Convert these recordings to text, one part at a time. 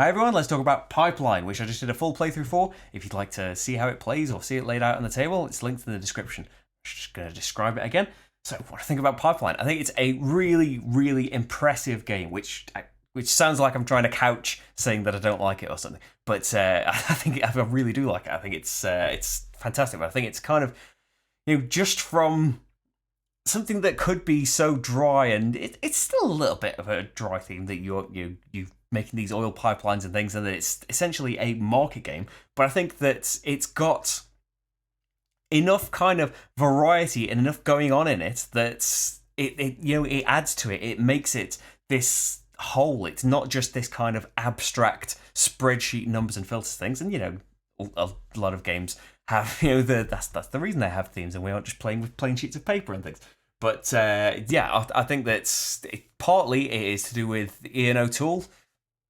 Hi everyone, let's talk about Pipeline, which I just did a full playthrough for. If you'd like to see how it plays or see it laid out on the table, it's linked in the description. I'm just going to describe it again. So, what do I think about Pipeline? I think it's a really, really impressive game, which sounds like I'm trying to couch saying that I don't like it or something. But I really do like it. I think it's fantastic. But I think it's kind of just from something that could be so dry, and it's still a little bit of a dry theme that you making these oil pipelines and things, and that it's essentially a market game. But I think that it's got enough kind of variety and enough going on in it that it adds to it. It makes it this whole. It's not just this kind of abstract spreadsheet numbers and filters things. And a lot of games have that's the reason they have themes, and we aren't just playing with plain sheets of paper and things. But I think that partly it is to do with Ian O'Toole.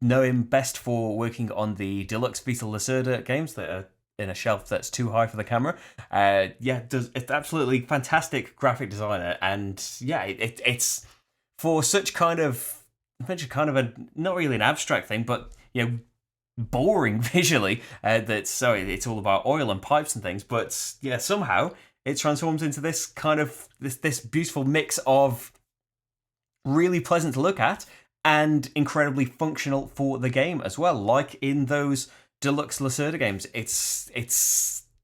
Know him best for working on the deluxe Vita Lacerda games that are in a shelf that's too high for the camera. It's absolutely fantastic graphic designer, and it's for such kind of a not really an abstract thing, but boring visually. It's all about oil and pipes and things, but somehow it transforms into this kind of this beautiful mix of really pleasant to look at and incredibly functional for the game as well. Like in those deluxe Lacerda games,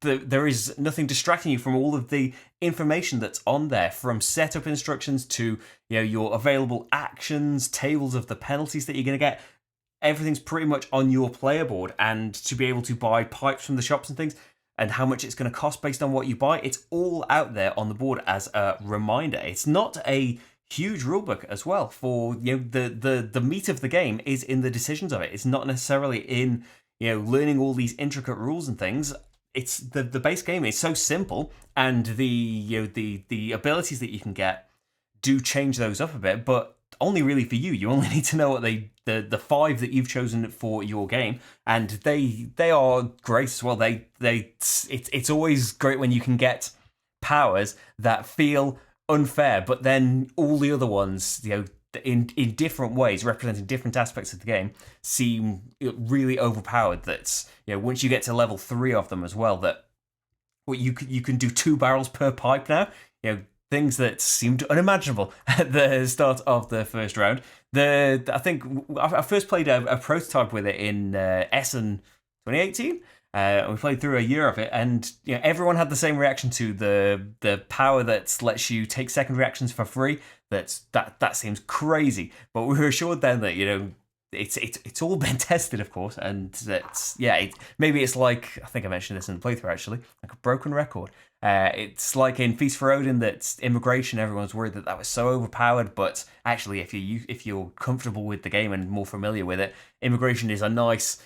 there is nothing distracting you from all of the information that's on there, from setup instructions to your available actions, tables of the penalties that you're going to get. Everything's pretty much on your player board, and to be able to buy pipes from the shops and things, and how much it's going to cost based on what you buy, it's all out there on the board as a reminder. It's not a huge rulebook as well. For the meat of the game is in the decisions of it. It's not necessarily in learning all these intricate rules and things. It's the base game is so simple, and the abilities that you can get do change those up a bit, but only really for you. You only need to know what the five that you've chosen for your game, and they are great as well. It's always great when you can get powers that feel unfair, but then all the other ones, in different ways, representing different aspects of the game, seem really overpowered. That once you get to level 3 of them as well, that you can do 2 barrels per pipe now. Things that seemed unimaginable at the start of the first round. I think I first played a prototype with it in Essen 2018. We played through a year of it, and everyone had the same reaction to the power that lets you take second reactions for free. That seems crazy, but we were assured then that it's all been tested, of course, and that's maybe it's like, I think I mentioned this in the playthrough actually, like a broken record. It's like in Feast for Odin, that immigration, everyone's worried that was so overpowered, but actually if you're comfortable with the game and more familiar with it, immigration is a nice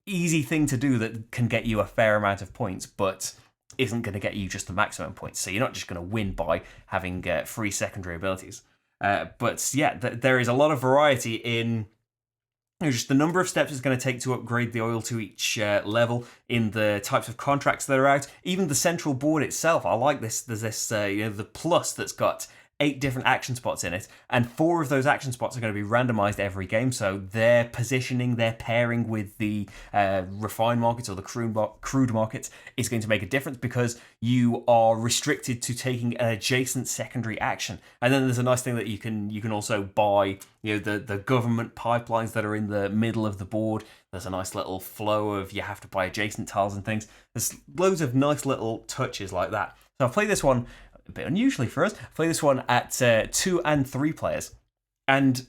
easy thing to do that can get you a fair amount of points, but isn't going to get you just the maximum points. So you're not just going to win by having free secondary abilities. There is a lot of variety in just the number of steps it's going to take to upgrade the oil to each level, in the types of contracts that are out, even the central board itself. I like this. There's this the plus that's got 8 different action spots in it, and 4 of those action spots are going to be randomized every game. So their positioning, their pairing with the refined markets or the crude markets is going to make a difference, because you are restricted to taking an adjacent secondary action. And then there's a nice thing that you can also buy the government pipelines that are in the middle of the board. There's a nice little flow of, you have to buy adjacent tiles and things. There's loads of nice little touches like that. So I've played this one a bit unusually for us. Play this one at 2 and 3 players, and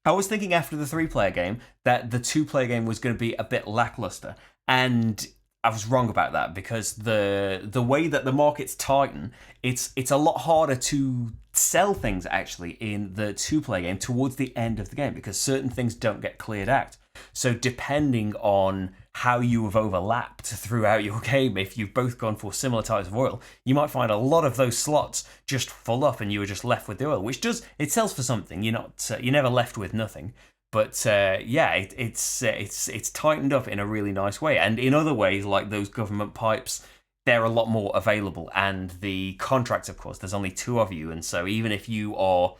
I was thinking after the 3-player game that the 2-player game was going to be a bit lackluster, and I was wrong about that, because the way that the markets tighten, it's a lot harder to sell things actually in the 2-player game towards the end of the game, because certain things don't get cleared out. So depending on how you have overlapped throughout your game, if you've both gone for similar types of oil, you might find a lot of those slots just full up, and you were just left with the oil, which it sells for something. You're never left with nothing. But it's tightened up in a really nice way, and in other ways, like those government pipes, they're a lot more available. And the contracts, of course, there's only 2 of you, and so even if you are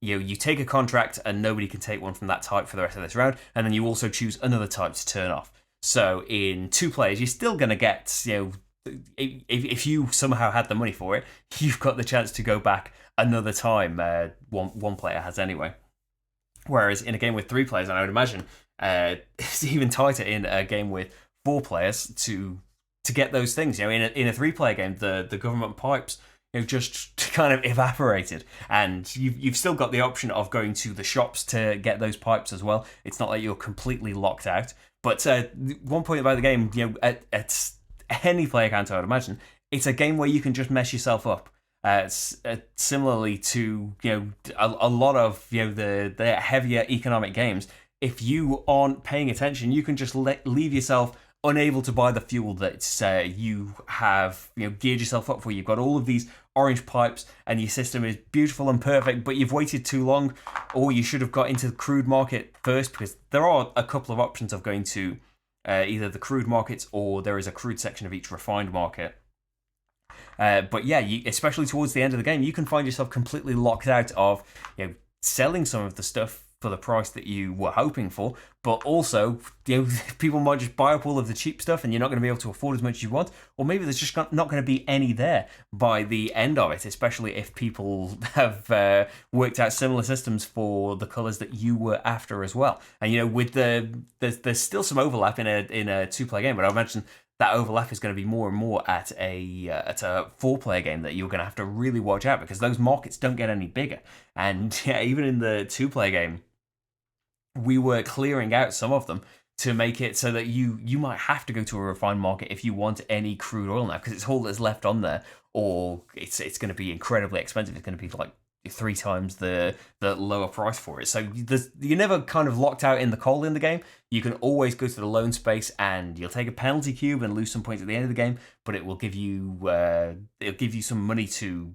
you take a contract and nobody can take one from that type for the rest of this round, and then you also choose another type to turn off. So in 2 players, you're still going to get, if you somehow had the money for it, you've got the chance to go back another time. One player has anyway. Whereas in a game with 3 players, and I would imagine it's even tighter in a game with 4 players to get those things. In a 3-player game, the government pipes just kind of evaporated, and you've still got the option of going to the shops to get those pipes as well. It's not like you're completely locked out. But one point about the game, at any player count, I would imagine, it's a game where you can just mess yourself up. Similarly to a lot of the heavier economic games, if you aren't paying attention, you can just leave yourself unable to buy the fuel that you have geared yourself up for. You've got all of these orange pipes and your system is beautiful and perfect, but you've waited too long, or you should have got into the crude market first, because there are a couple of options of going to either the crude markets, or there is a crude section of each refined market. But yeah, especially towards the end of the game, you can find yourself completely locked out of selling some of the stuff for the price that you were hoping for, but also people might just buy up all of the cheap stuff and you're not going to be able to afford as much as you want, or maybe there's just not going to be any there by the end of it, especially if people have worked out similar systems for the colours that you were after as well. And with there's still some overlap in a 2-player game, but I mentioned that overlap is going to be more and more at a 4-player game, that you're going to have to really watch out, because those markets don't get any bigger. And even in the 2-player game, we were clearing out some of them to make it so that you might have to go to a refined market if you want any crude oil now, because it's all that's left on there, or it's going to be incredibly expensive. It's going to be like 3 times the lower price for it. So you're never kind of locked out in the cold in the game. You can always go to the loan space, and you'll take a penalty cube and lose some points at the end of the game, but it will give you some money to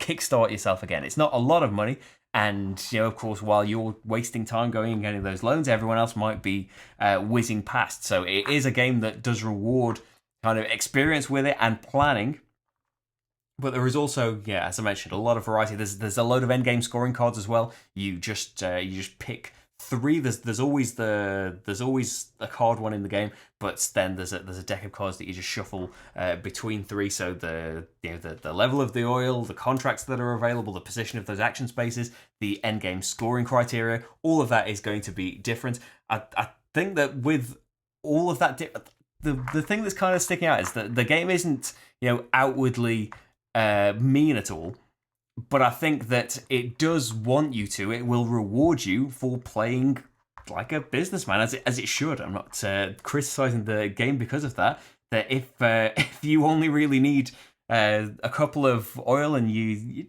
kickstart yourself again. It's not a lot of money, and of course, while you're wasting time going and getting those loans, everyone else might be whizzing past. So it is a game that does reward kind of experience with it and planning. But there is also, as I mentioned, a lot of variety. There's a load of endgame scoring cards as well. You just pick 3. There's always a card one in the game, but then there's a deck of cards that you just shuffle between 3. So the level of the oil, the contracts that are available, the position of those action spaces, the endgame scoring criteria, all of that is going to be different. I think that with all of that, the thing that's kind of sticking out is that the game isn't outwardly mean at all, but I think that it does want you to. It will reward you for playing like a businessman, as it should. I'm not criticizing the game because of that. That if you only really need a couple of oil and you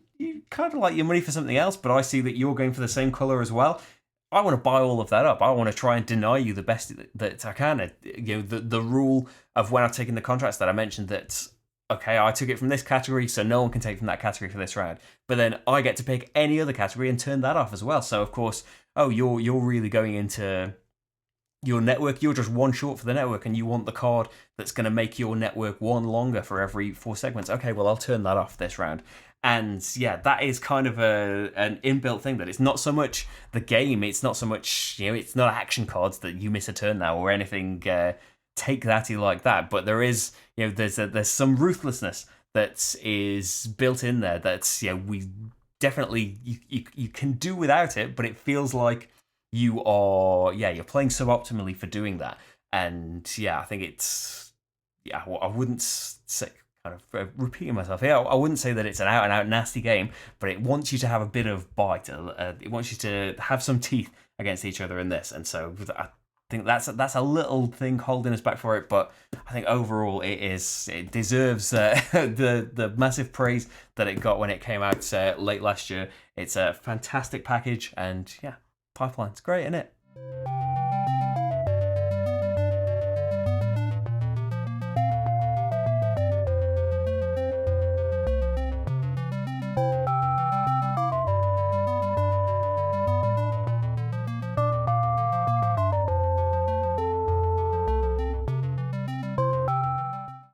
kind of like your money for something else, but I see that you're going for the same color as well, I want to buy all of that up. I want to try and deny you the best that I can. The rule of when I've taken the contracts that I mentioned, that okay, I took it from this category, so no one can take from that category for this round. But then I get to pick any other category and turn that off as well. So of course, you're really going into your network. You're just 1 short for the network, and you want the card that's going to make your network 1 longer for every 4 segments. Okay, well, I'll turn that off this round. And yeah, that is kind of an inbuilt thing, that it's not so much the game. It's not so much, it's not action cards that you miss a turn now or anything take thatty like that, but there is there's some ruthlessness that is built in there that's we definitely you can do without it, but it feels like you're playing suboptimally for doing that. And I think it's I wouldn't say, kind of repeating myself here, I wouldn't say that it's an out and out nasty game, but it wants you to have a bit of bite. It wants you to have some teeth against each other in this, and so I think that's a little thing holding us back for it, but I think overall it deserves the massive praise that it got when it came out late last year. It's a fantastic package, and Pipeline's great, isn't it?